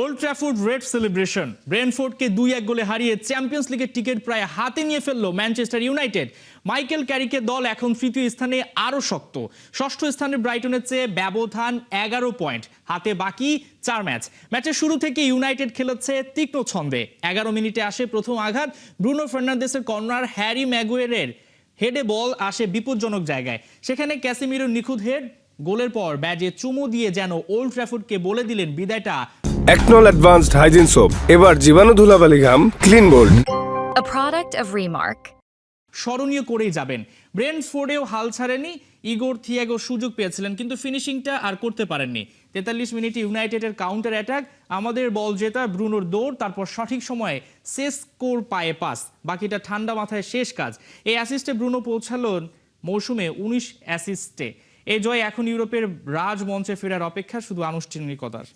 Old Trafford red celebration. ব্রেন্টফোর্ডকে 2-1 গোলে হারিয়ে চ্যাম্পিয়ন্স লিগের টিকিট প্রায় হাতে নিয়ে ফেললো ম্যানচেস্টার ইউনাইটেড। মাইকেল ক্যারিকের দল এখন তৃতীয় স্থানে আরও শক্ত। ষষ্ঠ স্থানে ব্রাইটনের চেয়ে ব্যবধান 11 পয়েন্ট, হাতে বাকি 4 ম্যাচ। ম্যাচের শুরু থেকে ইউনাইটেড খেলেছে তীক্ষ্ণ ছন্দে। 11 মিনিটে আসে প্রথম আঘাত, ব্রুনো ফার্নান্দেসের কর্নার, হ্যারি ম্যাগুয়েরের হেডে বল আসে বিপজ্জনক জায়গায়, সেখানে ক্যাসিমিরোর নিখুঁত হেড। গোলের পর ব্যাজে চুমু দিয়ে যেন ওল্ড ট্র্যাফোর্ডকে বলে দিলেন বিদায়টা। একনল অ্যাডভান্সড হাইজিন সোপ, এবার জীবাণু ধুলাবালি ঘাম clean bold. A product of Remark. স্মরণীয় করেই যাবেন। ব্রেন্টফোর্ডেও হাল ছাড়েনি। ইগোর থিয়াগো সুযোগ পেয়েছিলেন, কিন্তু ফিনিশিংটা আর করতে পারেননি। 43 মিনিটে ইউনাইটেডের কাউন্টার অ্যাটাক, আমাদের বল জেতা, ব্রুনোর দৌড়, তারপর সঠিক সময়ে সেস্কোর পায়ে পাস, বাকিটা ঠান্ডা মাথায় শেষ কাজ। এই অ্যাসিস্টে ব্রুনো পৌঁছালেন মৌসুমে 19 অ্যাসিস্টে। এই জয় এখন ইউরোপের রাজমঞ্চে ফেরার অপেক্ষা শুধু আনুষ্ঠানিকতার।